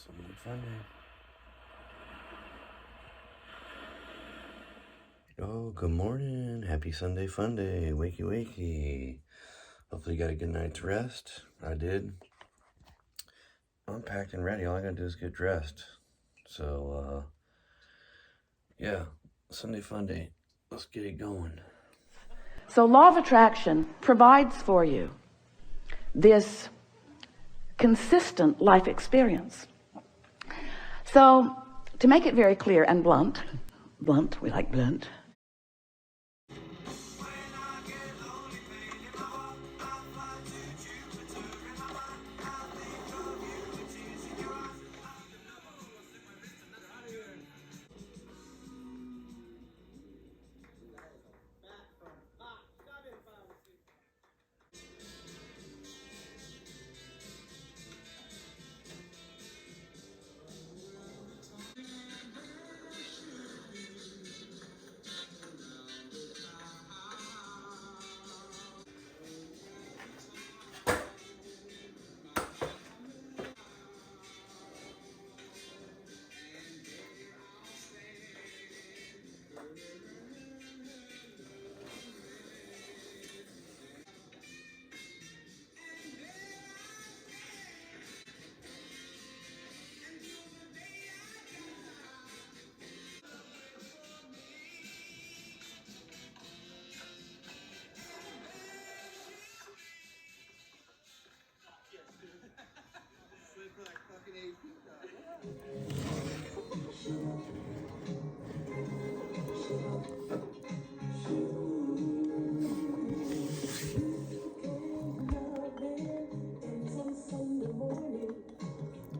Monday Funday. Oh, good morning. Happy Sunday Funday. Wakey, wakey. Hopefully you got a good night's rest. I did. I'm packed and ready. All I gotta do is get dressed. So, yeah, Sunday Funday. Let's get it going. So law of attraction provides for you this consistent life experience. So to make it very clear and blunt, we like blunt.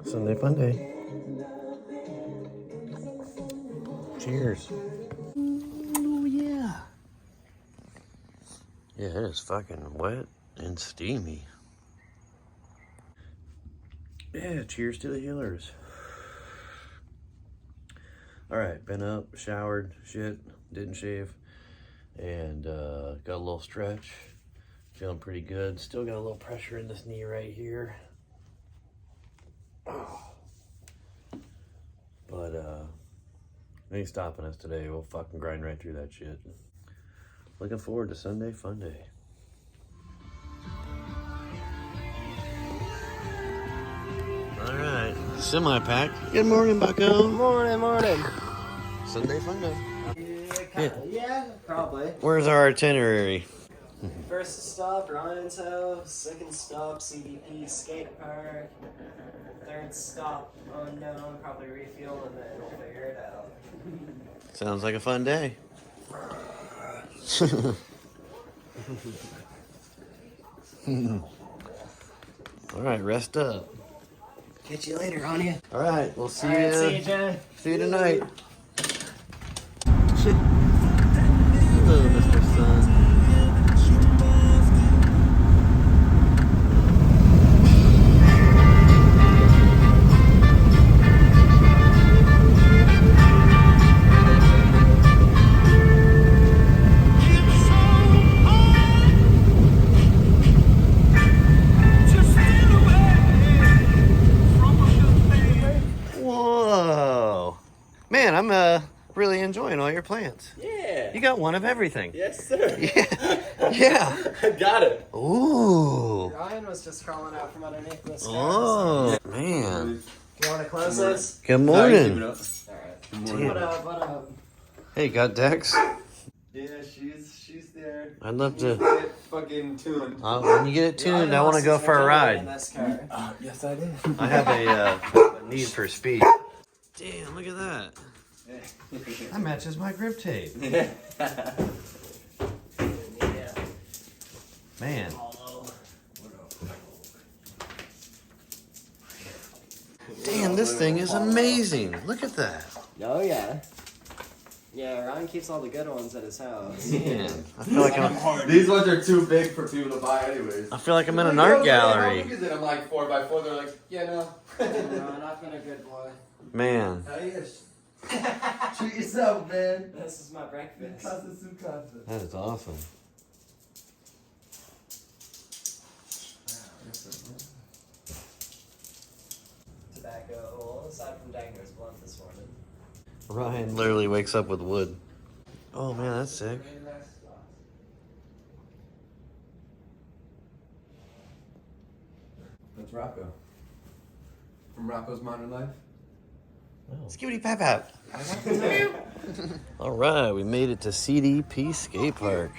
Sunday Funday. Cheers. Oh, yeah. Yeah, it is fucking wet and steamy. Yeah, cheers to the healers. All right, been up, showered, shit, didn't shave, and got a little stretch. Feeling pretty good. Still got a little pressure in this knee right here. Oh. But ain't stopping us today. We'll fucking grind right through that shit. Looking forward to Sunday Funday. All right, semi-pack. Good morning, Bucko. Morning. Sunday Funday. Yeah, probably. Where's our itinerary? First stop, Ryan's house. Second stop, CDP skate park. Third stop, unknown, probably refuel, and then we'll figure it out. Sounds like a fun day. All right, rest up. Catch you later, on you. All right, we'll see All right, you. see you, Jen. See you tonight. Hello, Mr. Sun. Whoa. Man, I'm really enjoying all your plants. Yeah. You got one of everything. Yes, sir. Yeah. Yeah. I got it. Ooh. Ryan was just crawling out from underneath this guy. Oh, man. You want to close this? Good morning. All right. Damn. What up? Hey, got Dex? Yeah, she's there. I'd love to. Get fucking tuned. When you get it tuned, I want to go for a In ride. this car. Yes, I did. I have a need for speed. Damn, look at that. That matches my grip tape. Yeah. Man. Damn, this thing is amazing. Look at that. Oh yeah. Yeah, Ryan keeps all the good ones at his house. Man, I feel like I'm. These ones are too big for people to buy, anyways. I feel like I'm in an art How gallery. big is it? I'm like 4x4. They're like, yeah, no. No, not been a good boy. Man. Hell yes. Treat yourself, man. This is my breakfast. Casa su casa. That is awesome. Tobacco. tobacco. Well, aside from Danger's blunt this morning. Ryan literally wakes up with wood. Oh man, that's sick. That's Rocco. From Rocco's Modern Life. Sk8 Pap. All right, we made it to CDP Skate Park.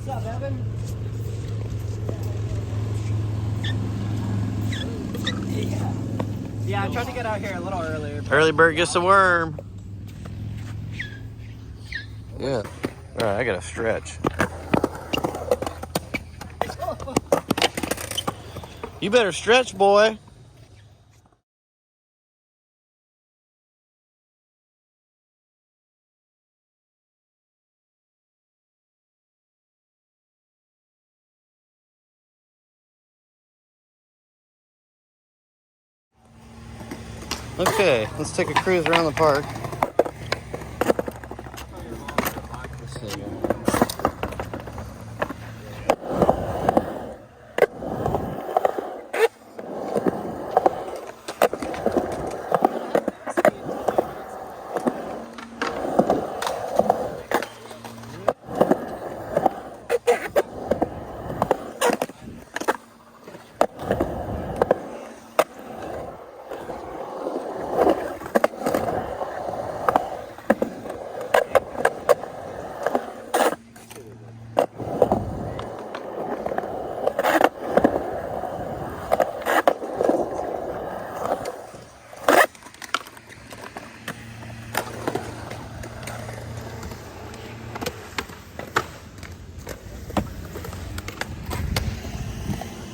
What's up, Evan? Yeah, I tried to get out here a little earlier. Early bird gets the worm. Yeah. All right, I gotta stretch. You better stretch, boy. Okay, let's take a cruise around the park. Let's see here.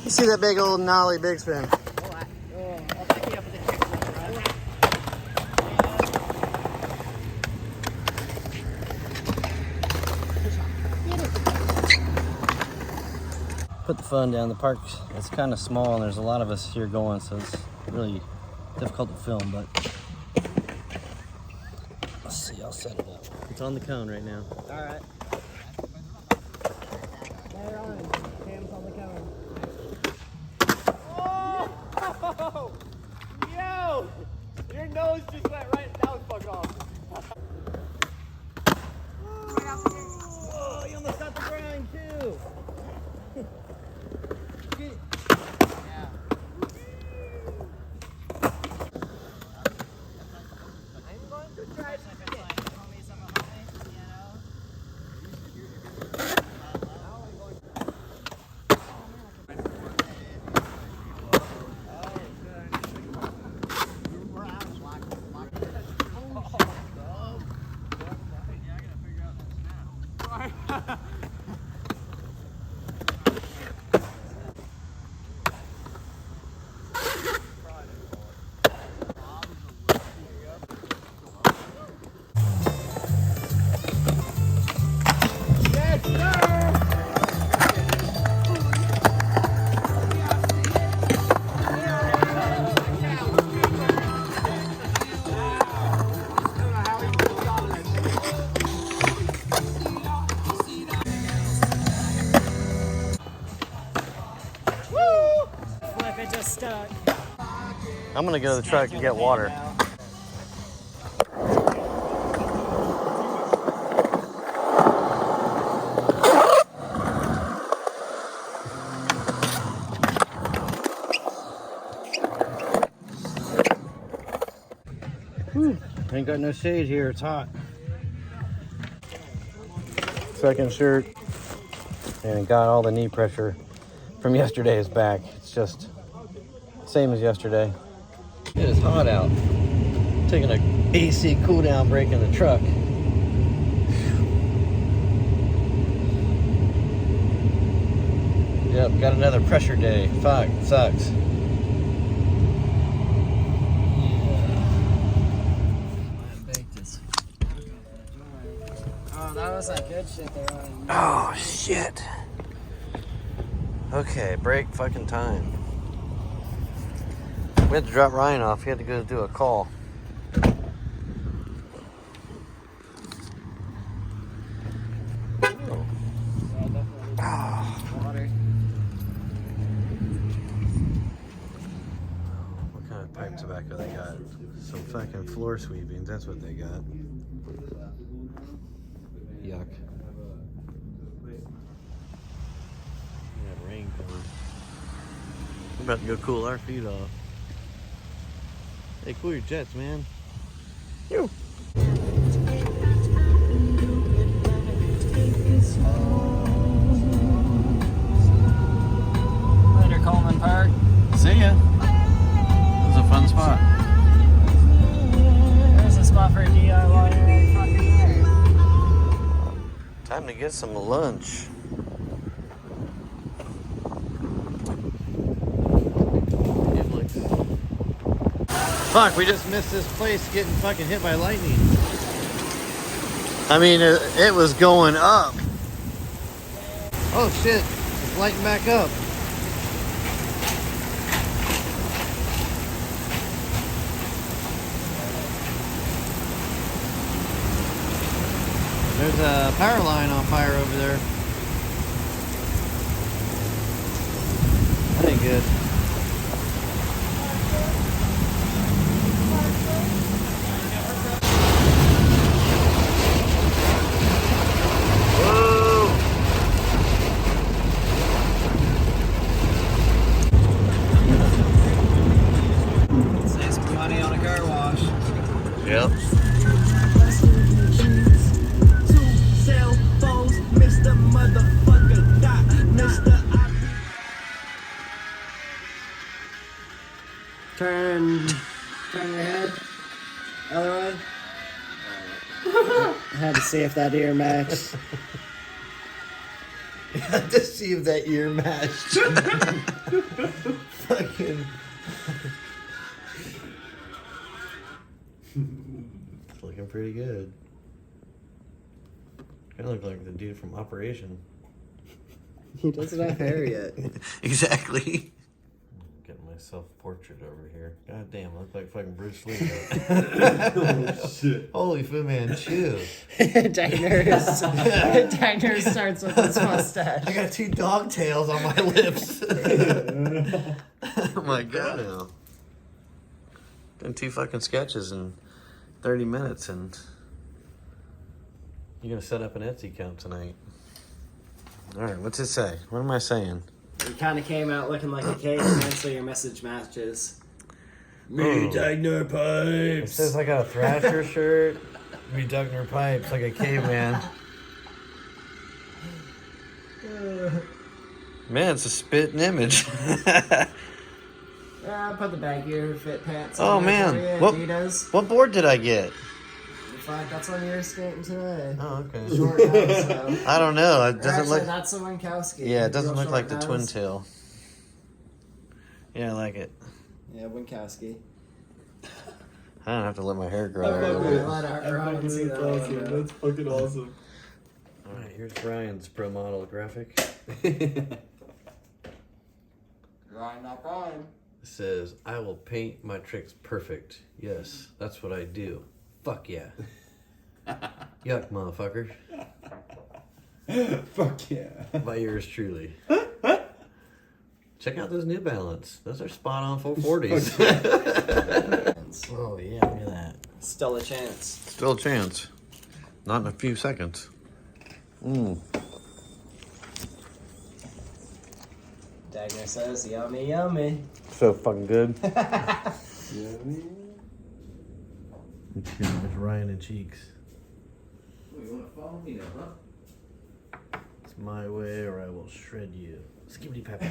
You see that big old nollie big spin? I'll pick you up with the kickflip, right? Put the fun down. The park, it's kind of small and there's a lot of us here going, so it's really difficult to film, but let's see, I'll set it up. It's on the cone right now. All right. Right on. Cam's on the cone. Oh! Yo! Your nose just went right. That was fucking awesome. Oh, you almost got the grind too. Yeah. I'm going to try to it just stuck. I'm gonna go to the truck and get water. Whew. Ain't got no shade here, it's hot. Second shirt, and it got all the knee pressure from yesterday's back. It's just same as yesterday. It is hot out. Taking a AC cool down break in the truck. Yep, got another pressure day. Fuck, it sucks. Oh, that was like good shit there. Oh, shit. Okay, break fucking time. We had to drop Ryan off. He had to go do a call. Some fucking floor sweepings, that's what they got. Yuck. Yeah, rain coming. We're about to go cool our feet off. Hey, cool your jets, man. Yo. Later, Coleman Park. See ya. It was a fun spot. There's a spot for a DIY fucking there. Time to get some lunch. Fuck, we just missed this place getting fucking hit by lightning. I mean, it was going up. Oh shit, it's lighting back up. There's a power line on fire over there. That ain't good. Save some money on a car wash. Yep. Turn your head. Other way. I had to see if that ear matched. To see if that ear matched. Fucking. It's looking pretty good. Kind of look like the dude from Operation. He doesn't have hair yet. Exactly. Getting my self-portrait over here. God damn, I look like fucking Bruce Lee. Oh shit. Holy Fu Man, chill. Diners starts with his mustache. I got 2 dog tails on my lips. Oh my god. Now. Done 2 fucking sketches in 30 minutes and you're gonna set up an Etsy account tonight. Alright, what's it say? What am I saying? You kind of came out looking like a caveman, so your message matches. Me, Dagner It Pipes. says I got a Thrasher shirt. Me Dugner Pipes like a caveman. Man, it's a spitting image. Yeah, put the baggier fit pants Oh, on there man. for you, Adidas. What board did I get? In fact, that's on your skating today. Oh, okay. Short nose, though. I don't know. It Or doesn't actually, look. that's the Winkowski. Yeah, it doesn't Real look like short the twin nose. tail. Yeah, I like it. Yeah, Winkowski. I don't have to let my hair grow. Let Ryan see that one, bro. That's fucking awesome. All right, here's Ryan's pro model graphic. Ryan, not Ryan. It says, "I will paint my tricks perfect. Yes, that's what I do. Fuck yeah." Yuck, motherfucker. Fuck yeah. By yours truly. Check out those New Balance. Those are spot on 440s. Oh yeah, look at that. Still a chance. Still a chance. Not in a few seconds. Dagner says, yummy, yummy. So fucking good. Yummy. It's Ryan and Cheeks. Oh, you wanna follow me now, huh? It's my way or I will shred you. Skibbity pap.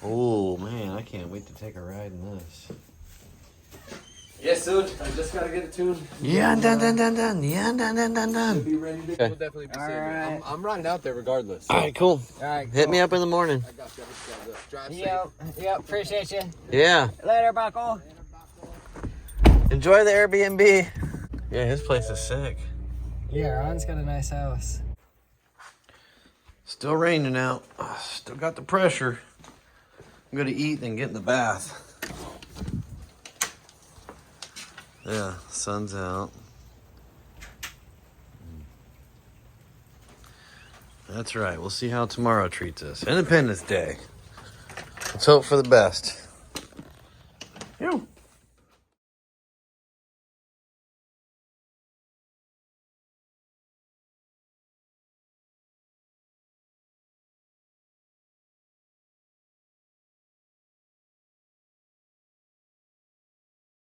Oh man, I can't wait to take a ride in this. Yes, dude. I just gotta get it tuned. Yeah, done. Yeah, done. Be ready to. Okay. We'll definitely be All saving. right. I'm riding out there regardless. All right, cool. Alright, Hit me up in the morning. I got you. Drive safe. Yep, appreciate you. Yeah. Later, Buckle. Enjoy the Airbnb. Yeah, his place is sick. Yeah, Ron's got a nice house. Still raining out. Still got the pressure. I'm gonna eat and get in the bath. Yeah, sun's out. That's right. We'll see how tomorrow treats us. Independence Day. Let's hope for the best. Ew.